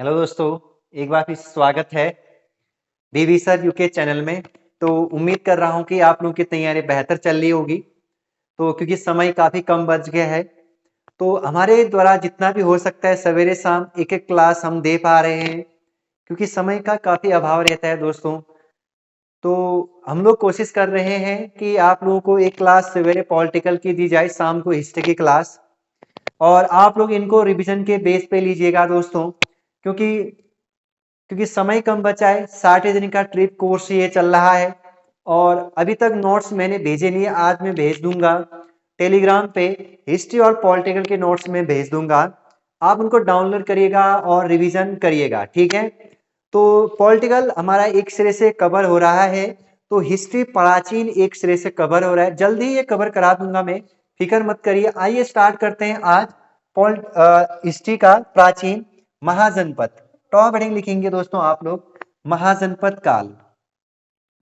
Hello दोस्तों, एक बार फिर स्वागत है बीवी सर यूके चैनल में। तो उम्मीद कर रहा हूँ कि आप लोगों की तैयारी बेहतर चल रही होगी। तो क्योंकि समय काफ़ी कम बच गया है, तो हमारे द्वारा जितना भी हो सकता है सवेरे शाम एक एक क्लास हम दे पा रहे हैं, क्योंकि समय का काफ़ी अभाव रहता है दोस्तों। तो हम लोग कोशिश कर रहे हैं कि आप लोगों को एक क्लास सवेरे पॉलिटिकल की दी जाए, शाम को हिस्ट्री की क्लास, और आप लोग इनको रिवीजन के बेस पे लीजिएगा दोस्तों। क्योंकि क्योंकि समय कम बचा है, 60 दिन का ट्रिप कोर्स ये चल रहा है और अभी तक नोट्स मैंने भेजे नहीं है। आज मैं भेज दूंगा टेलीग्राम पे, हिस्ट्री और पॉलिटिकल के नोट्स में भेज दूंगा। आप उनको डाउनलोड करिएगा और रिवीजन करिएगा, ठीक है। तो पॉलिटिकल हमारा एक सिरे से कवर हो रहा है, तो हिस्ट्री प्राचीन एक सिरे से कवर हो रहा है। जल्दी ही ये कवर करा दूंगा मैं, फिक्र मत करिए। आइए स्टार्ट करते हैं आज हिस्ट्री का प्राचीन महाजनपद। टॉप हेडिंग लिखेंगे दोस्तों आप लोग, महाजनपद काल।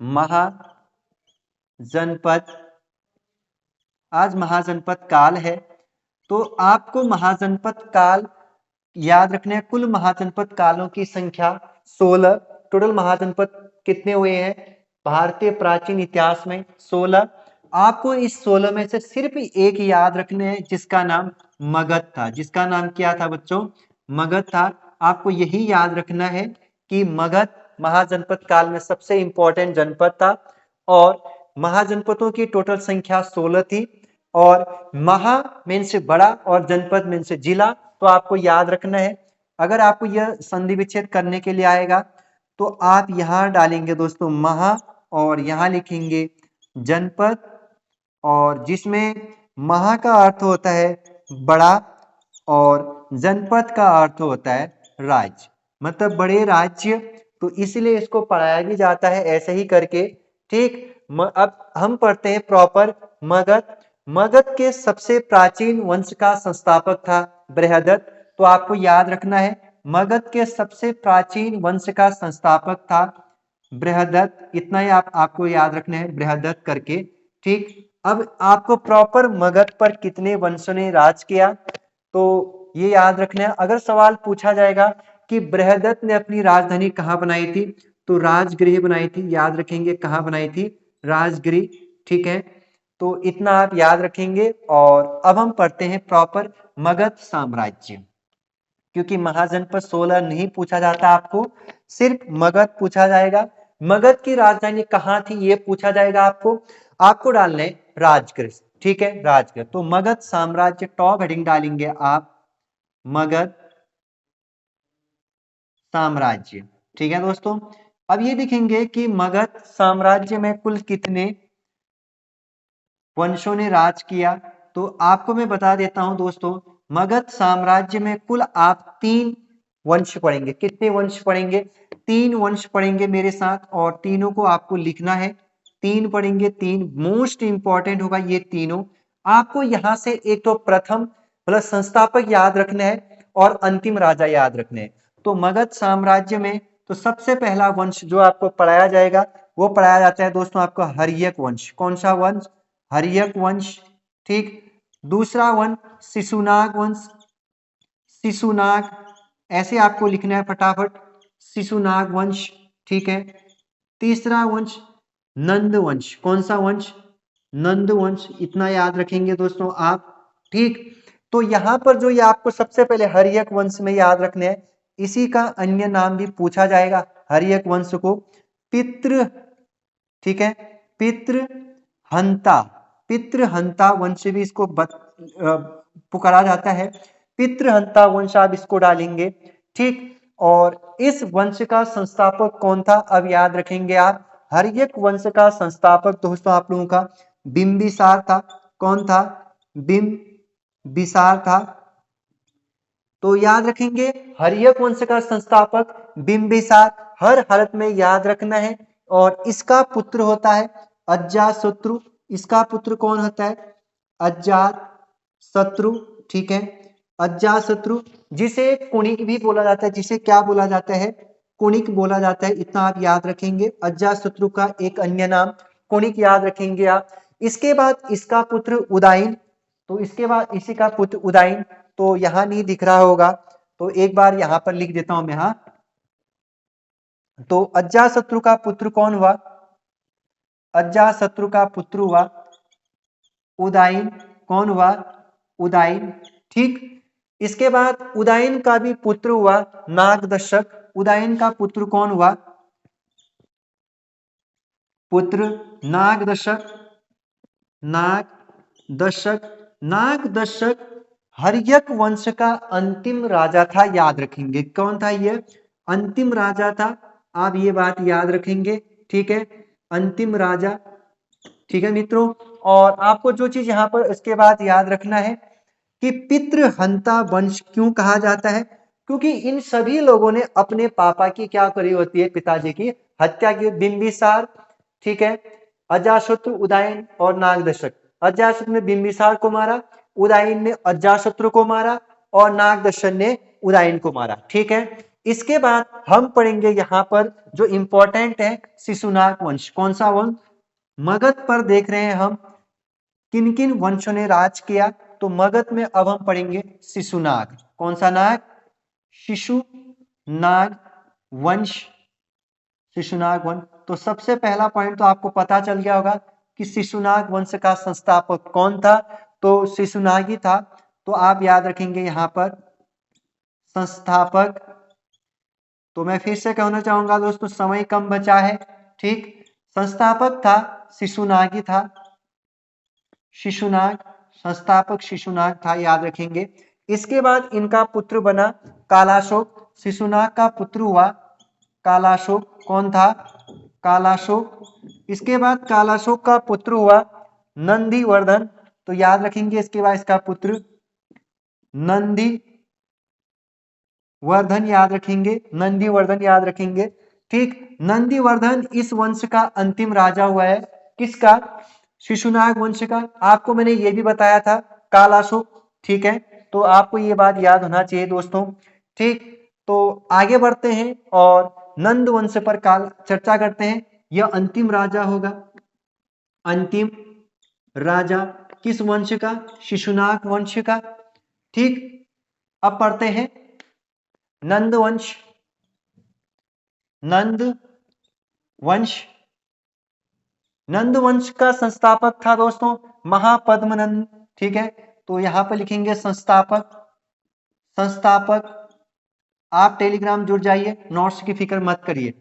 महाजनपद, आज महाजनपद काल है। तो आपको महाजनपद काल याद रखना है। कुल महाजनपद कालों की संख्या 16। टोटल महाजनपद कितने हुए हैं भारतीय प्राचीन इतिहास में? 16। आपको इस 16 में से सिर्फ एक याद रखने हैं, जिसका नाम मगध था। जिसका नाम क्या था बच्चों? मगध था। आपको यही याद रखना है कि मगध महाजनपद काल में सबसे इंपॉर्टेंट जनपद था और महाजनपदों की टोटल संख्या 16 थी। और महा मीन्स बड़ा और जनपद मीन्स जिला। तो आपको याद रखना है। अगर आपको यह संधि विच्छेद करने के लिए आएगा तो आप यहां डालेंगे दोस्तों महा और यहां लिखेंगे जनपद, और जिसमें महा का अर्थ होता है बड़ा और जनपद का अर्थ होता है राज्य, मतलब बड़े राज्य। तो इसलिए इसको पढ़ाया भी जाता है ऐसे ही करके, ठीक। अब हम पढ़ते हैं प्रॉपर मगध। मगध के सबसे प्राचीन वंश का संस्थापक था बृहदत्त। तो आपको याद रखना है, मगध के सबसे प्राचीन वंश का संस्थापक था बृहदत्त। इतना ही आपको याद रखना है, बृहदत्त करके, ठीक। अब आपको प्रॉपर मगध पर कितने वंशों ने राज किया तो ये याद रखना है। अगर सवाल पूछा जाएगा कि बृहदत्त ने अपनी राजधानी कहाँ बनाई थी, तो राजगृह बनाई थी। याद रखेंगे कहाँ बनाई थी? राजगृह, ठीक है। तो इतना आप याद रखेंगे। और अब हम पढ़ते हैं प्रॉपर मगध साम्राज्य। क्योंकि महाजनपद 16 नहीं पूछा जाता, आपको सिर्फ मगध पूछा जाएगा। मगध की राजधानी कहाँ थी ये पूछा जाएगा आपको डालना है राजगृह, ठीक है, राजगृह। तो मगध साम्राज्य टॉप हेडिंग डालेंगे आप, मगध साम्राज्य, ठीक है दोस्तों। अब ये देखेंगे कि मगध साम्राज्य में कुल कितने वंशों ने राज किया। तो आपको मैं बता देता हूं दोस्तों, मगध साम्राज्य में कुल आप 3 वंश पढ़ेंगे। कितने वंश पढ़ेंगे? 3 वंश पढ़ेंगे मेरे साथ, और तीनों को आपको लिखना है। 3 पढ़ेंगे, 3 मोस्ट इंपॉर्टेंट होगा ये तीनों। आपको यहां से एक तो प्रथम मतलब संस्थापक याद रखना है और अंतिम राजा याद रखने हैं। तो मगध साम्राज्य में तो सबसे पहला वंश जो आपको पढ़ाया जाएगा वो पढ़ाया जाता है दोस्तों आपको हर्यक वंश। कौन सा वंश? हर्यक वंश, ठीक। दूसरा वंश शिशुनाग वंश। शिशुनाग, ऐसे आपको लिखना है फटाफट, शिशुनाग वंश, ठीक है। तीसरा वंश नंद वंश। कौन सा वंश? नंद वंश। इतना याद रखेंगे दोस्तों आप, ठीक। तो यहां पर जो ये आपको सबसे पहले हर्यक वंश में याद रखने हैं, इसी का अन्य नाम भी पूछा जाएगा। हर्यक वंश को पितृ, ठीक है, पितृहंता, पितृहंता वंश भी इसको पुकारा जाता है। पितृहंता वंश आप इसको डालेंगे, ठीक। और इस वंश का संस्थापक कौन था अब याद रखेंगे आप। हर्यक वंश का संस्थापक दोस्तों आप लोगों का बिंबिसार था। कौन था? बिंबिसार था। तो याद रखेंगे हर्यक वंश का संस्थापक बिंबिसार, हर हालत में याद रखना है। और इसका पुत्र होता है अजातशत्रु। इसका पुत्र कौन होता है? अजातशत्रु, ठीक है। अजातशत्रु, जिसे कुणिक भी बोला जाता है। जिसे क्या बोला जाता है? कुणिक बोला जाता है। इतना आप याद रखेंगे। अजातशत्रु का एक अन्य नाम कुणिक याद रखेंगे आप। इसके बाद इसका पुत्र उदयन। तो इसके बाद इसी का पुत्र उदयन, तो यहां नहीं दिख रहा होगा, तो एक बार यहां पर लिख देता हूं मैं। हाँ, तो अजातशत्रु का पुत्र कौन हुआ? अजातशत्रु का पुत्र हुआ उदयन। कौन हुआ? उदयन। ठीक। इसके बाद उदयन का भी पुत्र हुआ नागदशक। उदयन का पुत्र कौन हुआ? पुत्र नागदशक। नागदशक। नागदशक हर्यक वंश का अंतिम राजा था, याद रखेंगे। कौन था ये? अंतिम राजा था। आप ये बात याद रखेंगे। ठीक है, अंतिम राजा। ठीक है मित्रों, और आपको जो चीज यहाँ पर इसके बाद याद रखना है कि पितृहंता वंश क्यों कहा जाता है? क्योंकि इन सभी लोगों ने अपने पापा की क्या करी होती है? पिताजी की हत्या की। बिंबिसार, ठीक है, अजातशत्रु, उदयन और नागदशक। अजातशत्रु ने बिंबिसार को मारा, उदयन ने अजातशत्रु को मारा और नागदशक ने उदयन को मारा। ठीक है, इसके बाद हम पढ़ेंगे यहाँ पर जो इंपॉर्टेंट है शिशुनाग वंश। कौन सा वंश? मगध पर देख रहे हैं हम किन किन वंशों ने राज किया, तो मगध में अब हम पढ़ेंगे शिशुनाग। कौन सा नाग? शिशुनाग वंश। शिशुनाग वंश। तो सबसे पहला पॉइंट तो आपको पता चल गया होगा कि शिशुनाग वंश का संस्थापक कौन था? तो शिशुनाग ही था। तो आप याद रखेंगे यहां पर संस्थापक। तो मैं फिर से कहना चाहूंगा दोस्तों, समय कम बचा है। ठीक, संस्थापक था शिशुनाग ही था। शिशुनाग, संस्थापक शिशुनाग था, याद रखेंगे। इसके बाद इनका पुत्र बना कालाशोक। शिशुनाग का पुत्र हुआ कालाशोक। कौन था? कालाशोक। इसके बाद कालाशोक का पुत्र हुआ नंदीवर्धन। तो याद रखेंगे इसके बाद इसका पुत्र नंदी वर्धन, याद रखेंगे। नंदीवर्धन याद रखेंगे। ठीक, नंदीवर्धन इस वंश का अंतिम राजा हुआ है। किसका? शिशुनाग वंश का। आपको मैंने ये भी बताया था कालाशोक। ठीक है, तो आपको ये बात याद होना चाहिए दोस्तों। ठीक, तो आगे बढ़ते हैं और नंद वंश पर काल चर्चा करते हैं। यह अंतिम राजा होगा। अंतिम राजा किस वंश का? शिशुनाग वंश का। ठीक, अब पढ़ते हैं नंद वंश। नंद वंश। नंद वंश का संस्थापक था दोस्तों महापद्मनंद। ठीक है, तो यहां पर लिखेंगे संस्थापक। संस्थापक। आप टेलीग्राम जुड़ जाइए, नोट्स की फिक्र मत करिए।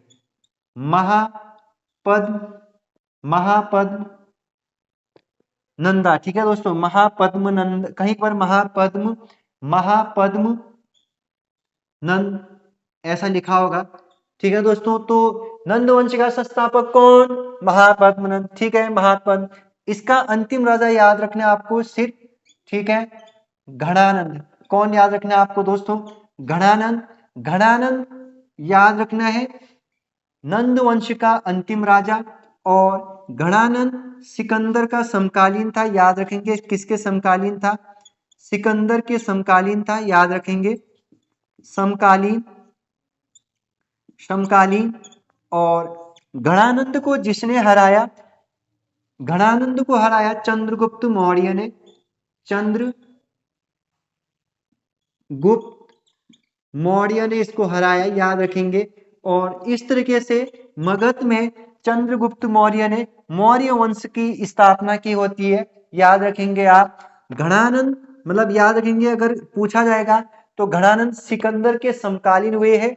महापद्म, महापद्म नंदा। ठीक है दोस्तों, महापद्म नंद, कहीं पर महापद्म, महापद्म नंद ऐसा लिखा होगा। ठीक है दोस्तों, तो नंद वंश का संस्थापक कौन? महापद्मनंद। ठीक है, महापद्म। इसका अंतिम राजा याद रखना है आपको सिर्फ। ठीक है, घणानंद। कौन याद रखना है आपको दोस्तों? घणानंद। घणानंद याद रखना है नंद वंश का अंतिम राजा। और घणानंद सिकंदर का समकालीन था, याद रखेंगे। किसके समकालीन था? सिकंदर के समकालीन था, याद रखेंगे। समकालीन, समकालीन। और घणानंद को जिसने हराया, घणानंद को हराया चंद्रगुप्त मौर्य ने। चंद्रगुप्त मौर्य ने इसको हराया, याद रखेंगे। और इस तरीके से मगध में चंद्रगुप्त मौर्य ने मौर्य वंश की स्थापना की होती है, याद रखेंगे आप। घणानंद मतलब याद रखेंगे, अगर पूछा जाएगा तो घणानंद सिकंदर के समकालीन हुए हैं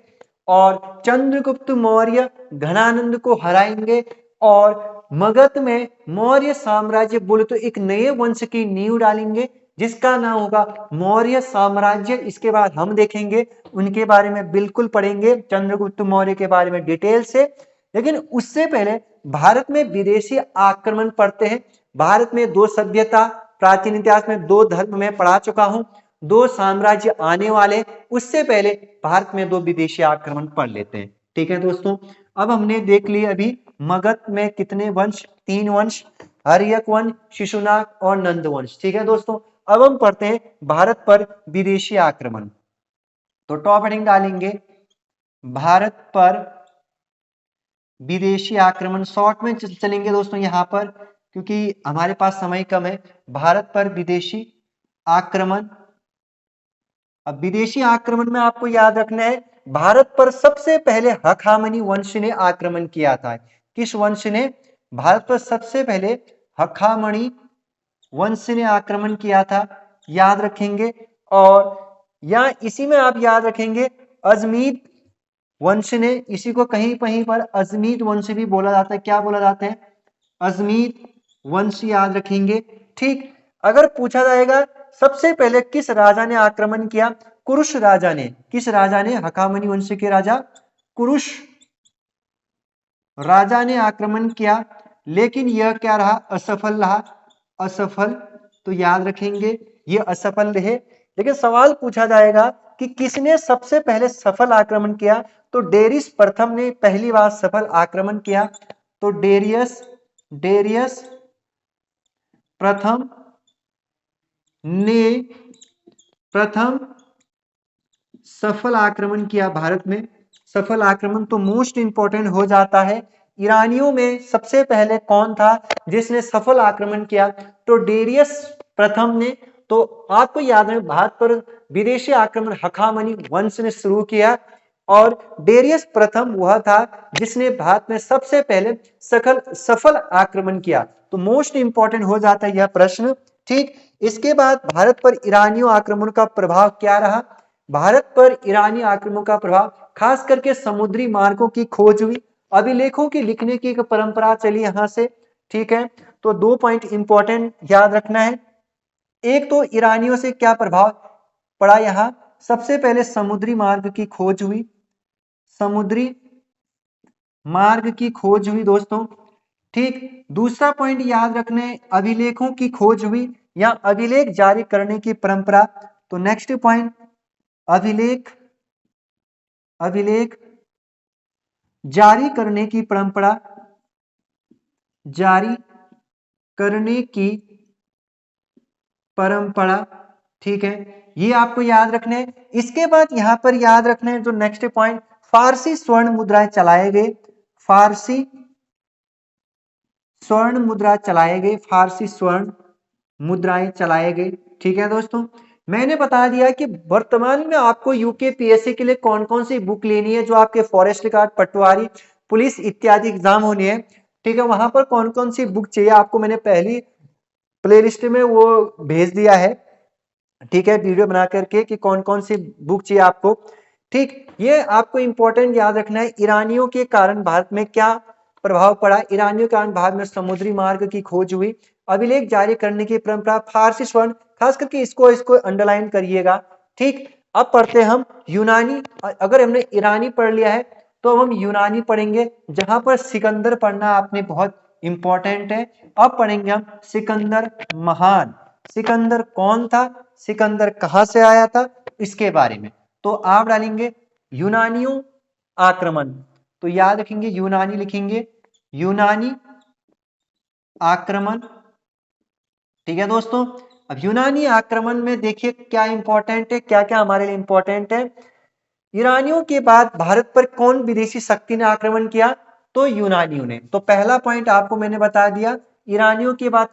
और चंद्रगुप्त मौर्य घणानंद को हराएंगे और मगध में मौर्य साम्राज्य बोले तो एक नए वंश की नींव डालेंगे जिसका नाम होगा मौर्य साम्राज्य। इसके बाद हम देखेंगे, उनके बारे में बिल्कुल पढ़ेंगे, चंद्रगुप्त मौर्य के बारे में डिटेल से। लेकिन उससे पहले भारत में विदेशी आक्रमण पढ़ते हैं। भारत में दो सभ्यता, प्राचीन इतिहास में दो धर्म में पढ़ा चुका हूं, दो साम्राज्य आने वाले। उससे पहले भारत में दो विदेशी आक्रमण पढ़ लेते हैं। ठीक है दोस्तों, अब हमने देख लिया अभी मगध में कितने वंश? 3 वंश, हर्यक वंश, शिशुनाग और नंद वंश। ठीक है दोस्तों, अब हम पढ़ते हैं भारत पर विदेशी आक्रमण। तो टॉप हेडिंग डालेंगे भारत पर विदेशी आक्रमण। शॉर्ट में चलेंगे दोस्तों यहां पर, क्योंकि हमारे पास समय कम है। भारत पर विदेशी आक्रमण, अब विदेशी आक्रमण में आपको याद रखना है, भारत पर सबसे पहले हखामनी वंश ने आक्रमण किया था। किस वंश ने? भारत पर सबसे पहले हखामनी वंश ने आक्रमण किया था, याद रखेंगे। और या इसी में आप याद रखेंगे अजमीद वंश ने, इसी को कहीं कहीं पर अजमीद वंश भी बोला जाता है। क्या बोला जाता है? अजमीद वंश, याद रखेंगे। ठीक, अगर पूछा जाएगा सबसे पहले किस राजा ने आक्रमण किया? कुरुश राजा ने। किस राजा ने? हखामनी वंश के राजा कुरुश राजा ने आक्रमण किया, लेकिन यह क्या रहा? असफल रहा। असफल, तो याद रखेंगे ये असफल रहे। लेकिन सवाल पूछा जाएगा कि किसने सबसे पहले सफल आक्रमण किया? तो डेरियस प्रथम ने पहली बार सफल आक्रमण किया। तो डेरियस प्रथम ने प्रथम सफल आक्रमण किया भारत में। सफल आक्रमण तो मोस्ट इंपॉर्टेंट हो जाता है। ईरानियों में सबसे पहले कौन था जिसने सफल आक्रमण किया? तो डेरियस प्रथम ने। तो आपको याद है भारत पर विदेशी आक्रमण हखामनी वंश ने शुरू किया, और डेरियस प्रथम वह था जिसने भारत में सबसे पहले सफल आक्रमण किया। तो मोस्ट इंपॉर्टेंट हो जाता है यह प्रश्न। ठीक, इसके बाद भारत पर ईरानियों आक्रमण का प्रभाव क्या रहा? भारत पर ईरानी आक्रमण का प्रभाव खास करके समुद्री मार्गों की खोज हुई, अभिलेखों की लिखने की एक परंपरा चली यहां से। ठीक है, तो 2 पॉइंट इंपॉर्टेंट याद रखना है। एक तो ईरानियों से क्या प्रभाव पड़ा यहां? सबसे पहले समुद्री मार्ग की खोज हुई, समुद्री मार्ग की खोज हुई दोस्तों। ठीक, दूसरा पॉइंट याद रखने, अभिलेखों की खोज हुई या अभिलेख जारी करने की परंपरा। तो नेक्स्ट पॉइंट, अभिलेख जारी करने की परंपरा, जारी करने की परंपरा। ठीक है, ये आपको याद रखना है। इसके बाद यहां पर याद रखना है जो नेक्स्ट पॉइंट, फारसी स्वर्ण मुद्राएं चलाए गए। फारसी स्वर्ण मुद्रा चलाए गए, फारसी स्वर्ण मुद्राएं चलाए गए। ठीक है दोस्तों, मैंने बता दिया कि वर्तमान में आपको यूकेपीएससी के लिए कौन कौन सी बुक लेनी है, जो आपके फॉरेस्ट गार्ड, पटवारी, पुलिस इत्यादि एग्जाम होने हैं। ठीक है, वहां पर कौन कौन सी बुक चाहिए आपको मैंने पहली प्लेलिस्ट में वो भेज दिया है। ठीक है, वीडियो बना करके कि कौन कौन सी बुक चाहिए आपको। ठीक, ये आपको इंपॉर्टेंट याद रखना है। ईरानियों के कारण भारत में क्या प्रभाव पड़ा? ईरानियों के कारण भारत में समुद्री मार्ग की खोज हुई, अभिलेख जारी करने की परंपरा, फारसी स्वर्ण, खास करके इसको अंडरलाइन करिएगा। ठीक, अब पढ़ते हैं हम यूनानी। अगर हमने ईरानी पढ़ लिया है तो हम यूनानी पढ़ेंगे, जहां पर सिकंदर पढ़ना आपने बहुत इंपॉर्टेंट है। अब पढ़ेंगे हम सिकंदर महान। सिकंदर कौन था? सिकंदर कहां से आया था? इसके बारे में। तो आप डालेंगे यूनानियों आक्रमण, तो याद रखेंगे यूनानी लिखेंगे, यूनानी आक्रमण। ठीक है दोस्तों, अब यूनानी आक्रमण में देखिए क्या इंपॉर्टेंट है, क्या क्या हमारे लिए इंपॉर्टेंट है। ईरानियों के बाद भारत पर कौन विदेशी शक्ति ने आक्रमण किया? तो यूनानियों ने। तो पहला पॉइंट आपको मैंने बता दिया, ईरानियों के बाद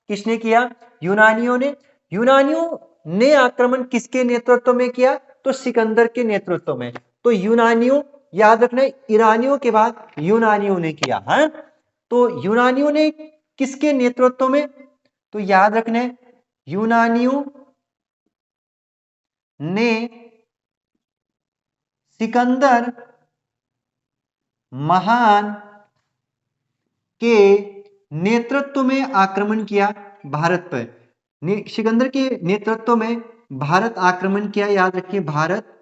किसने किया? यूनानियों ने। यूनानियों ने आक्रमण किसके नेतृत्व में किया? तो सिकंदर के नेतृत्व में। तो यूनानियों, याद रखना, ईरानियों के बाद यूनानियों ने किया है। तो यूनानियों ने किसके नेतृत्व में? तो याद रखना, यूनानियों ने सिकंदर महान के नेतृत्व में आक्रमण किया भारत पर। सिकंदर के नेतृत्व में भारत आक्रमण किया, याद रखिए भारत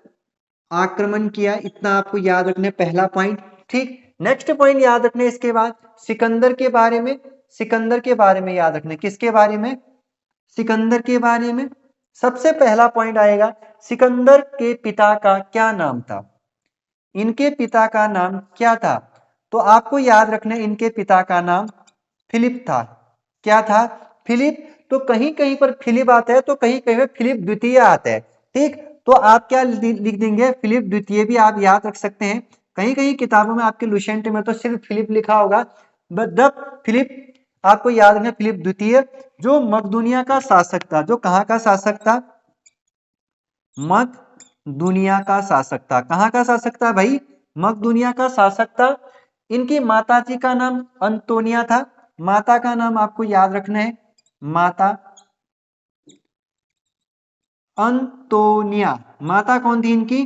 आक्रमण किया, इतना आपको याद रखना है, पहला पॉइंट। ठीक, नेक्स्ट पॉइंट याद रखना है इसके बाद सिकंदर के बारे में। सिकंदर के बारे में याद रखना, किसके बारे में? सिकंदर के बारे में। सबसे पहला पॉइंट आएगा, सिकंदर के पिता का क्या नाम था? इनके पिता का नाम क्या था? तो आपको याद रखना, इनके पिता का नाम फिलिप था। क्या था? फिलिप। तो कहीं कहीं पर फिलिप आता है, तो कहीं कहीं पर फिलिप द्वितीय आता है। ठीक, तो आप क्या लिख देंगे? फिलिप द्वितीय भी आप याद रख सकते हैं। कहीं कहीं किताबों में आपके लुसेंट में तो सिर्फ फिलिप लिखा होगा, बट फिलिप आपको याद रखना, फिलिप द्वितीय जो मकदूनिया का शासक था। जो कहाँ का शासक था? मकदूनिया का शासक था। कहाँ का शासक था भाई? मकदूनिया का शासक था। इनकी माता जी का नाम अंतोनिया था। माता का नाम आपको याद रखना है, माता अंतोनिया। माता कौन थी इनकी?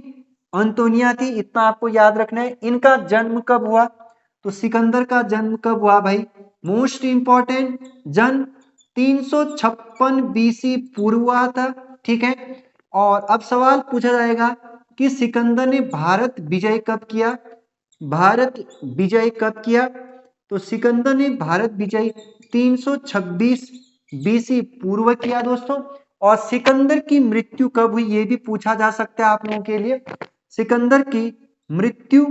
अंतोनिया थी, इतना आपको याद रखना है। इनका जन्म कब हुआ? तो सिकंदर का जन्म कब हुआ भाई? मोस्ट इंपॉर्टेंट, जन्म 356 बीसी पूर्व हुआ था। ठीक है, और अब सवाल पूछा जाएगा कि सिकंदर ने भारत विजय कब किया? भारत विजय कब किया? तो सिकंदर ने भारत विजय 326 बीसी पूर्व किया दोस्तों। और सिकंदर की मृत्यु कब हुई ये भी पूछा जा सकता है आप लोगों के लिए। सिकंदर की मृत्यु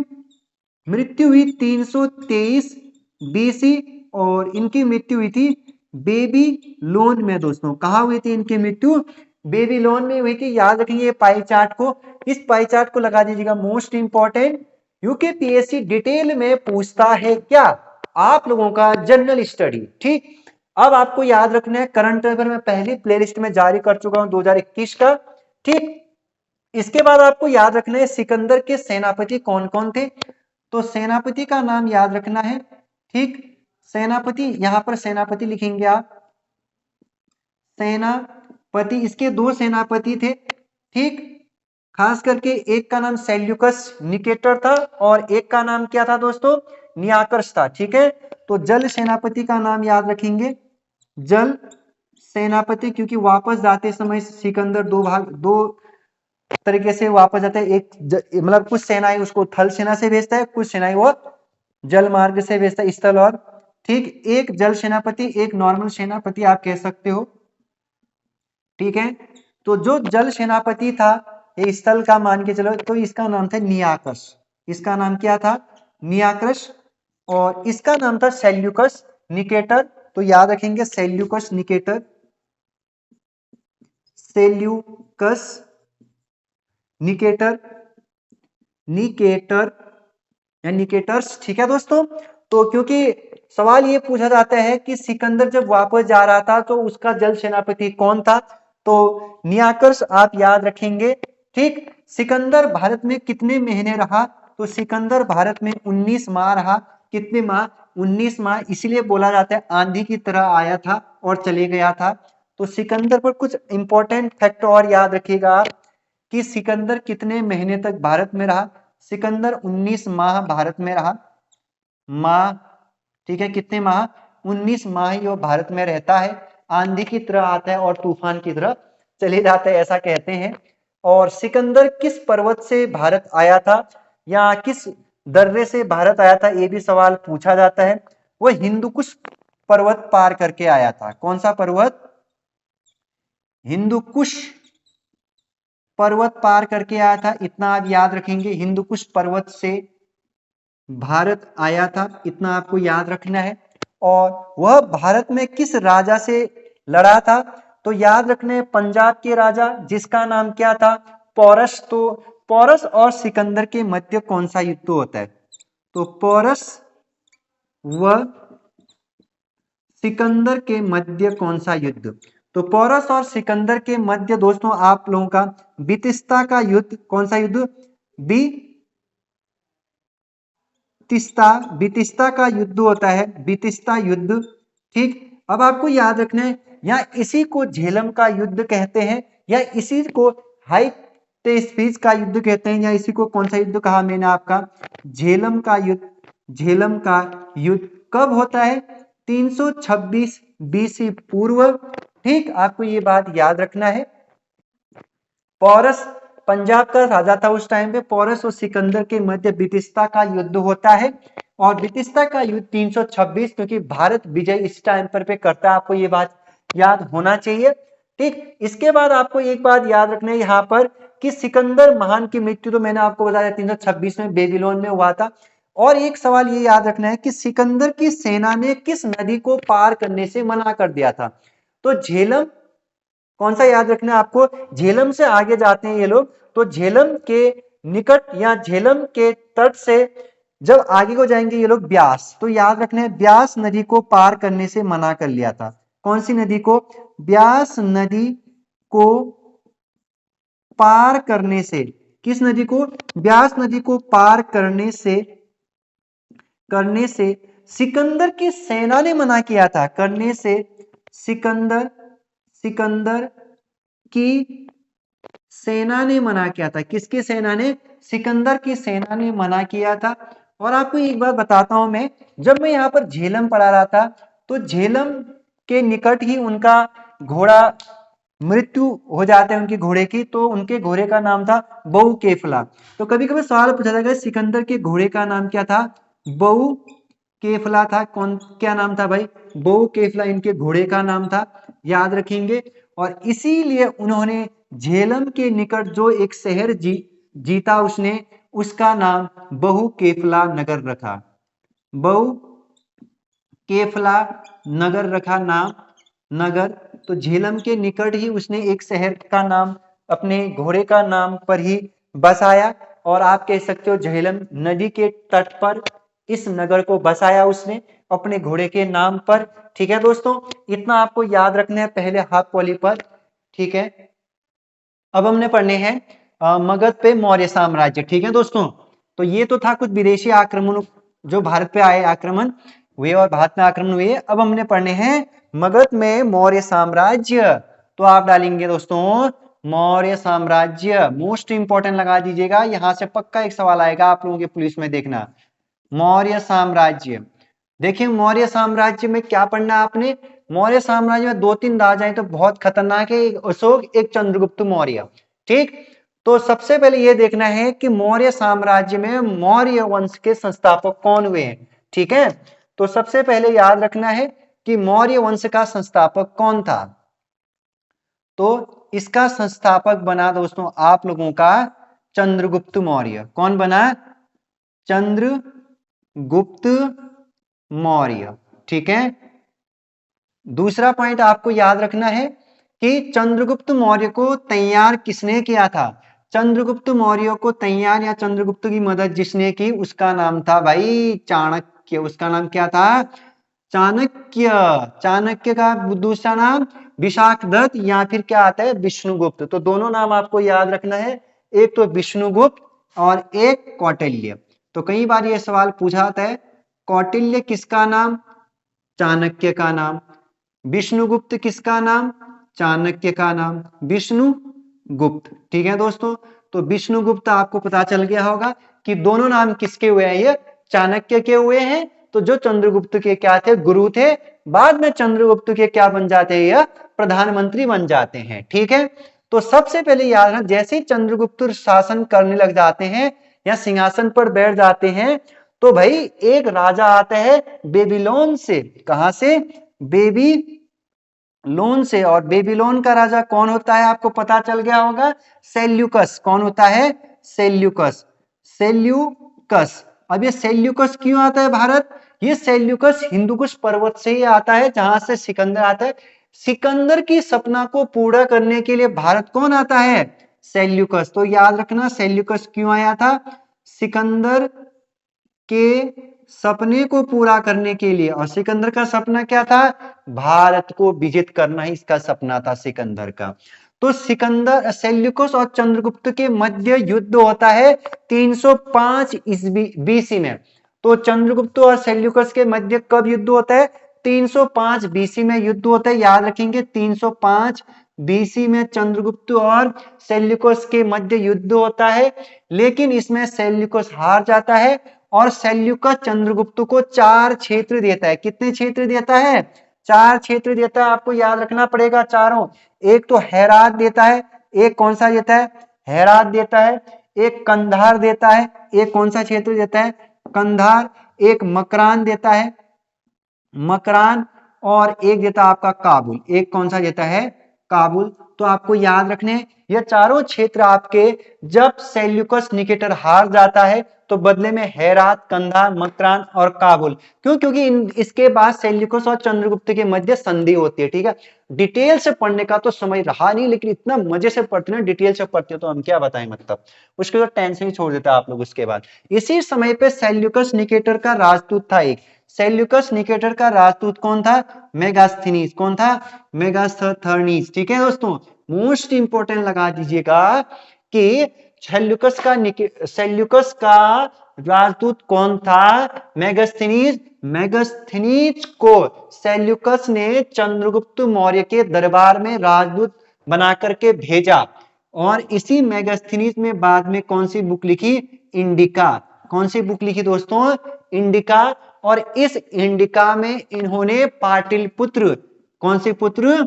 मृत्यु हुई 323 बीसी, और इनकी मृत्यु हुई थी बेबी लोन में दोस्तों। कहा हुई थी इनकी मृत्यु? बेबी लोन में हुई थी। याद रखिए पाई चार्ट को, इस पाई चार्ट को लगा दीजिएगा, मोस्ट इंपॉर्टेंट। यूकेपीएससी डिटेल में पूछता है क्या? आप लोगों का जनरल स्टडी। ठीक, अब आपको याद रखना है करंट अफेयर में पहली प्लेलिस्ट में जारी कर चुका हूं 2021 का। ठीक, इसके बाद आपको याद रखना है सिकंदर के सेनापति कौन कौन थे। तो सेनापति का नाम याद रखना है। ठीक, सेनापति, यहां पर सेनापति लिखेंगे आप, सेनापति। इसके दो सेनापति थे। ठीक, खास करके एक का नाम सेल्यूकस निकेटर था और एक का नाम क्या था दोस्तों? नियाकर्स था। ठीक है, तो जल सेनापति का नाम याद रखेंगे, जल सेनापति, क्योंकि वापस जाते समय सिकंदर दो तरीके से वापस जाते हैं। एक मतलब कुछ सेनाएं उसको थल सेना से भेजता है, कुछ सेनाएं वो जल मार्ग से भेजता है, स्थल और। ठीक, एक जल सेनापति, एक नॉर्मल सेनापति आप कह सकते हो। ठीक है, तो जो जल सेनापति था ये स्थल का मान के चलो, तो इसका नाम था नियाकस। इसका नाम क्या था? नियाकस। और इसका नाम था सेल्यूकस निकेटर। तो याद रखेंगे Seleucus Nicator, Seleucus Nicator, Nicator या निकेटर्स। ठीक है दोस्तों, तो क्योंकि सवाल ये पूछा जाता है कि सिकंदर जब वापस जा रहा था तो उसका जल सेनापति कौन था? तो नियाकर्स आप याद रखेंगे। ठीक, सिकंदर भारत में कितने महीने रहा? तो सिकंदर भारत में 19 माह रहा। कितने माह? 19 माह। इसलिए बोला जाता है आंधी की तरह आया था और चले गया था। तो सिकंदर पर कुछ इंपॉर्टेंट फैक्ट और याद रखिएगा आप कि सिकंदर कितने महीने तक भारत में रहा। सिकंदर 19 माह भारत में रहा। माह, ठीक है, कितने माह? 19 माह ही वो भारत में रहता है। आंधी की तरह आता है और तूफान की तरह चले जाता है, ऐसा कहते हैं। और सिकंदर किस पर्वत से भारत आया था या किस दर्रे से भारत आया था ये भी सवाल पूछा जाता है। वो हिंदुकुश पर्वत पार करके आया था। कौन सा पर्वत? हिंदुकुश पर्वत पार करके आया था, इतना आप याद रखेंगे। हिंदुकुश पर्वत से भारत आया था, इतना आपको याद रखना है। और वह भारत में किस राजा से लड़ा था? तो याद रखने पंजाब के राजा, जिसका नाम क्या था? पोरस। तो पोरस और सिकंदर के मध्य कौन सा युद्ध होता है? तो पोरस व सिकंदर के मध्य कौन सा युद्ध? तो पोरस और सिकंदर के मध्य दोस्तों आप लोगों का बितिस्ता का युद्ध। कौन सा युद्ध? बितिस्ता का युद्ध होता है, बितिस्ता युद्ध। ठीक, अब आपको याद रखना है या इसी को झेलम का युद्ध कहते हैं, या इसी को हाइटेस्पिस का युद्ध कहते हैं, या इसी को कौन सा युद्ध कहा मैंने आपका? झेलम का युद्ध। झेलम का युद्ध कब होता है? 326 बीसी पूर्व। ठीक, आपको ये बात याद रखना है। पोरस पंजाब का राजा था उस टाइम पे। पोरस और सिकंदर के मध्य बितिस्ता का युद्ध होता है, और बितिस्ता का युद्ध 326, क्योंकि भारत विजय इस टाइम पर पे करता है। आपको ये बात याद होना चाहिए। ठीक, इसके बाद आपको एक बात याद रखना है यहाँ पर कि सिकंदर महान की मृत्यु तो मैंने आपको बताया 326 में बेबीलोन में हुआ था। और एक सवाल ये याद रखना है कि सिकंदर की सेना ने किस नदी को पार करने से मना कर दिया था? तो झेलम। कौन सा याद रखना है आपको? झेलम से आगे जाते हैं ये लोग, तो झेलम के निकट या झेलम के तट से जब आगे को जाएंगे ये लोग ब्यास, तो याद रखना है ब्यास नदी को पार करने से मना कर लिया था। कौन सी नदी को? ब्यास नदी को पार करने से, किस नदी को, ब्यास नदी को पार करने से सिकंदर की सेना ने मना किया था, करने से सिकंदर की सेना ने मना किया था। किसकी सेना ने, सिकंदर की सेना ने मना किया था। और आपको एक बात बताता हूं मैं, जब मैं यहाँ पर झेलम पढ़ा रहा था तो झेलम के निकट ही उनका घोड़ा मृत्यु हो जाते हैं, उनके घोड़े की, तो उनके घोड़े का नाम था बहु केफला। तो कभी कभी सवाल पूछा जाएगा सिकंदर के घोड़े का नाम क्या था, बहु केफला था। कौन, क्या नाम था भाई, बहु केफला इनके घोड़े का नाम था, याद रखेंगे। और इसीलिए उन्होंने झेलम के निकट जो एक शहर जीता उसने, उसका नाम बहु केफला नगर रखा, बहु केफला नगर रखा नाम, नगर। तो झेलम के निकट ही उसने एक शहर का नाम अपने घोड़े का नाम पर ही बसाया, और आप कह सकते हो झेलम नदी के तट पर इस नगर को बसाया उसने अपने घोड़े के नाम पर। ठीक है दोस्तों, इतना आपको याद रखना है पहले हाफ वॉली पर। ठीक है, अब हमने पढ़ने हैं मगध पे मौर्य साम्राज्य। ठीक है दोस्तों, तो ये तो था कुछ विदेशी आक्रमण जो भारत पे आए, आक्रमण हुए और भारत में आक्रमण हुए। अब हमने पढ़ने हैं मगध में मौर्य साम्राज्य। तो आप डालेंगे दोस्तों मौर्य साम्राज्य, मोस्ट इंपॉर्टेंट लगा दीजिएगा, यहां से पक्का एक सवाल आएगा आप लोगों के पुलिस में, देखना। मौर्य साम्राज्य, देखिए मौर्य साम्राज्य में क्या पढ़ना है आपने, मौर्य साम्राज्य में दो तीन राजा तो बहुत खतरनाक है, एक अशोक एक चंद्रगुप्त मौर्य। ठीक, तो सबसे पहले यह देखना है कि मौर्य साम्राज्य में मौर्य वंश के संस्थापक कौन हुए हैं। ठीक है, तो सबसे पहले याद रखना है कि मौर्य वंश का संस्थापक कौन था। तो इसका संस्थापक बना दोस्तों आप लोगों का चंद्रगुप्त मौर्य। कौन बना, चंद्रगुप्त मौर्य। ठीक है, दूसरा पॉइंट आपको याद रखना है कि चंद्रगुप्त मौर्य को तैयार किसने किया था। चंद्रगुप्त मौर्य को तैयार या चंद्रगुप्त की मदद जिसने की उसका नाम था भाई चाणक्य। उसका नाम क्या था, चाणक्य। चाणक्य का दूसरा नाम विशाखदत्त या फिर क्या आता है विष्णुगुप्त। तो दोनों नाम आपको याद रखना है, एक तो विष्णुगुप्त और एक कौटिल्य। तो कई बार यह सवाल पूछा जाता है, कौटिल्य किसका नाम, चाणक्य का नाम। विष्णुगुप्त किसका नाम, चाणक्य का नाम, विष्णुगुप्त। ठीक है दोस्तों, तो विष्णुगुप्त आपको पता चल गया होगा कि दोनों नाम किसके हुए हैं, ये चाणक्य के हुए हैं। तो जो चंद्रगुप्त के क्या थे, गुरु थे, बाद में चंद्रगुप्त के क्या बन जाते हैं, यह प्रधानमंत्री बन जाते हैं। ठीक है, तो सबसे पहले याद रखना, जैसे ही चंद्रगुप्त शासन करने लग जाते हैं या सिंहासन पर बैठ जाते हैं, तो भाई एक राजा आता है बेबीलोन से। कहां से, बेबीलोन से। और बेबीलोन का राजा कौन होता है आपको पता चल गया होगा, सेल्यूकस। कौन होता है, सेल्यूकस, सेल्यूकस। अब ये सेल्यूकस क्यों आता है भारत, ये सेल्यूकस हिंदुकुश पर्वत से ही आता है जहां से सिकंदर आता है। सिकंदर की सपना को पूरा करने के लिए भारत कौन आता है, सेल्यूकस। तो याद रखना सेल्यूकस क्यों आया था, सिकंदर के सपने को पूरा करने के लिए। और सिकंदर का सपना क्या था, भारत को विजित करना ही इसका सपना था सिकंदर का। तो सिकंदर, सेल्यूकस और चंद्रगुप्त के मध्य युद्ध होता है 305 ईस्वी बीसी में। तो चंद्रगुप्त और सेल्यूकस के मध्य कब युद्ध होता है, 305 बीसी में युद्ध होता है। याद रखेंगे 305 बीसी में चंद्रगुप्त और सेल्यूकस के मध्य युद्ध होता है, लेकिन इसमें सेल्यूकस हार जाता है और सेल्यूकस चंद्रगुप्त को 4 क्षेत्र देता है। कितने क्षेत्र देता है, 4 क्षेत्र देता है। आपको याद रखना पड़ेगा चारों, एक तो हेरात देता है, एक कौन सा देता है, हेरात देता है, एक कंधार देता है, एक कौन सा क्षेत्र देता है, कंधार, एक मकरान देता है, मकरान, और एक देता है आपका काबुल, एक कौन सा देता है, काबुल। तो आपको याद रखने ये चारों क्षेत्र आपके, जब सेल्यूकस निकेटर हार जाता है तो बदले में हेरात, कंधार, मकरान और काबुल। क्यों, क्योंकि इसके बाद सेल्यूकस और चंद्रगुप्त के मध्य संधि होती है। ठीक है, डिटेल से पढ़ने का तो समय रहा नहीं, लेकिन इतना मजे से पढ़ते ना, डिटेल से पढ़ते हो तो हम क्या बताएं, मतलब उसके बाद टेंशन ही छोड़ देता आप लोग। उसके बाद इसी समय पे सेल्यूकस निकेटर का राजदूत था एक, सेल्यूकस निकेटर का राजदूत कौन था, मेगास्थनीज। कौन था, मेगास्थनीज। ठीक है दोस्तों, मोस्ट इंपोर्टेंट लगा दीजिएगा कि सेल्यूकस का राजदूत कौन था? मेगास्थनीज। मेगास्थनीज को सेल्यूकस ने चंद्रगुप्त मौर्य के दरबार में राजदूत बना करके भेजा और इसी मेगास्थनीज में बाद में कौन सी बुक लिखी? इंडिका। कौन सी बुक लिखी दोस्तों? इंडिका। और इस इंडिका में इन्होंने पाटिलपुत्र, कौन सी पुत्र?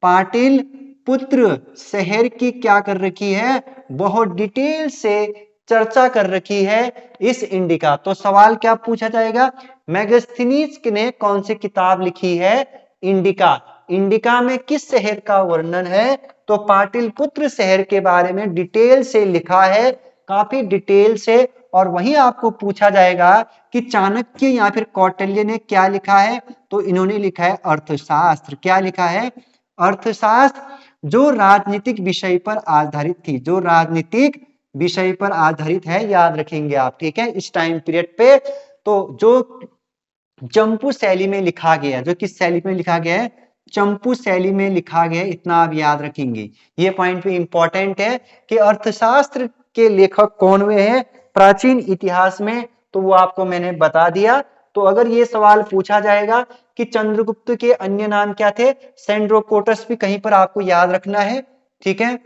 पाटिलपुत्र शहर की क्या कर रखी है? बहुत डिटेल से चर्चा कर रखी है इस इंडिका। तो सवाल क्या पूछा जाएगा? मेगास्थनीज ने कौन सी किताब लिखी है? इंडिका। इंडिका में किस शहर का वर्णन है? तो पाटिलपुत्र शहर के बारे में डिटेल से लिखा है, काफी डिटेल से। और वहीं आपको पूछा जाएगा कि चाणक्य या फिर कौटिल्य ने क्या लिखा है? तो इन्होंने लिखा है अर्थशास्त्र। क्या लिखा है? अर्थशास्त्र, जो राजनीतिक विषय पर आधारित थी, जो राजनीतिक विषय पर आधारित है, याद रखेंगे आप, ठीक है, इस टाइम पीरियड पे। तो जो चंपू शैली में लिखा गया, जो किस शैली में लिखा गया है? चंपू शैली में लिखा गया, इतना आप याद रखेंगे। ये पॉइंट भी इंपॉर्टेंट है कि अर्थशास्त्र के लेखक कौन हुए हैं प्राचीन इतिहास में, तो वो आपको मैंने बता दिया। तो अगर ये सवाल पूछा जाएगा कि चंद्रगुप्त के अन्य नाम क्या थे, सेंड्रोकोटस भी कहीं पर आपको याद रखना है, ठीक है,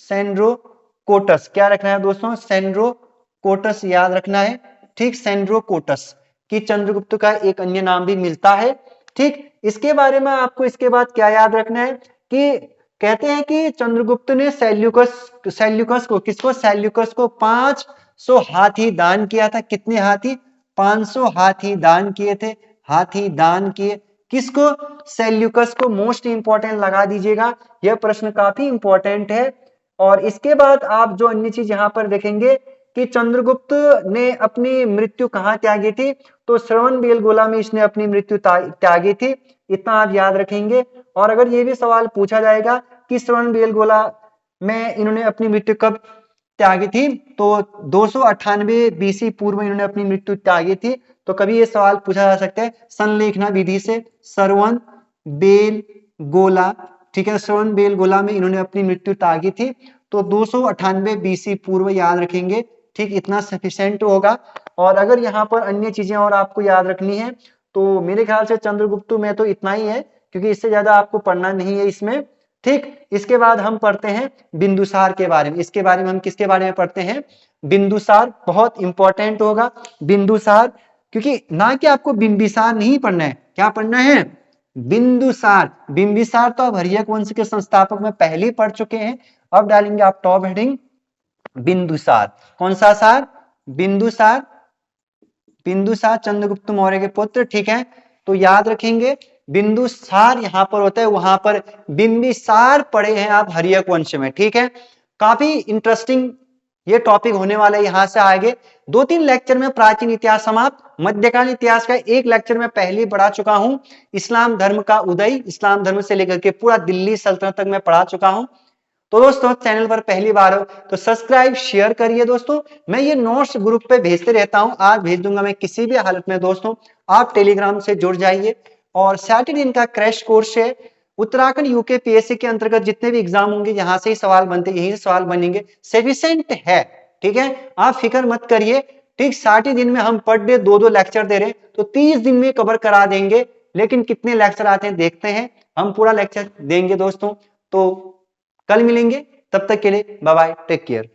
सेंड्रोकोटस क्या रखना है दोस्तों? सेंड्रोकोटस याद रखना है, ठीक, सेंड्रोकोटस कि चंद्रगुप्त का एक अन्य नाम भी मिलता है, ठीक। इसके बारे में आपको इसके बाद क्या याद रखना है कि कहते हैं कि चंद्रगुप्त ने सेल्यूकस को, किसको? सेल्यूकस को 500 हाथी दान किया था। कितने हाथी? 500 हाथी दान किए थे, हाथी दान किए। किसको? सेल्यूकस को। मोस्ट इंपोर्टेंट लगा दीजिएगा, यह प्रश्न काफी इंपॉर्टेंट है। और इसके बाद आप जो अन्य चीज यहां पर देखेंगे कि चंद्रगुप्त ने अपनी मृत्यु कहां त्यागी थी? तो श्रवणबेलगोला में इसने अपनी मृत्यु त्यागी थी, इतना आप याद रखेंगे। और अगर ये भी सवाल पूछा जाएगा कि श्रवणबेलगोला में इन्होंने अपनी मृत्यु कब त्यागी थी, तो 298 बीसी पूर्व में इन्होंने अपनी मृत्यु त्यागी थी। तो कभी ये सवाल पूछा जा सकता है संलेखना विधि से, श्रवणबेलगोला, ठीक है, श्रवणबेलगोला में इन्होंने अपनी मृत्यु त्यागी थी। तो 298 बीसी पूर्व याद रखेंगे, ठीक, इतना सफिशिएंट होगा। और अगर यहाँ पर अन्य चीजें और आपको याद रखनी है तो मेरे ख्याल से चंद्रगुप्त में तो इतना ही है, क्योंकि इससे ज्यादा आपको पढ़ना नहीं है इसमें, ठीक। इसके बाद हम पढ़ते हैं बिंदुसार के बारे में। इसके बारे में हम किसके बारे में पढ़ते हैं? बिंदुसार, बहुत इंपॉर्टेंट होगा बिंदुसार, क्योंकि ना कि आपको बिंबिसार नहीं पढ़ना है, क्या पढ़ना है? बिंदुसार। बिंबिसार तो आप हर्यक वंश के संस्थापक में पहले ही पढ़ चुके हैं। अब डालेंगे आप टॉप हेडिंग बिंदुसार। कौन सा सार? बिंदुसार। बिंदुसार चंद्रगुप्त मौर्य के पुत्र, ठीक है। तो याद रखेंगे बिंदुसार यहां पर होता है, वहां पर बिंबिसार पढ़े हैं आप हर्यक वंश में, ठीक है। काफी इंटरेस्टिंग ये टॉपिक होने वाला है। यहां से आगे 2-3 लेक्चर में प्राचीन इतिहास समाप्त, मध्यकालीन इतिहास का एक लेक्चर में पहले पढ़ा चुका हूं, इस्लाम धर्म का उदय, इस्लाम धर्म से लेकर के पूरा दिल्ली सल्तनत तक मैं पढ़ा चुका हूं। तो दोस्तों चैनल पर पहली बार हो तो सब्सक्राइब शेयर करिए दोस्तों। मैं ये नोट्स ग्रुप पे भेजते रहता हूं, आज भेज दूंगा मैं किसी भी हालत में दोस्तों। आप टेलीग्राम से जुड़ जाइए। और 60 दिन का क्रैश कोर्स है, उत्तराखंड यूके पीएससी के अंतर्गत जितने भी एग्जाम होंगे यहाँ से ही सवाल बनते, यहीं से सवाल बनेंगे, सफिशिएंट है, ठीक है, आप फिक्र मत करिए, ठीक। 60 दिन में हम पर डे 2-2 लेक्चर दे रहे, तो 30 दिन में कवर करा देंगे। लेकिन कितने लेक्चर आते हैं देखते हैं, हम पूरा लेक्चर देंगे दोस्तों। तो कल मिलेंगे, तब तक के लिए बाय बाय, टेक केयर।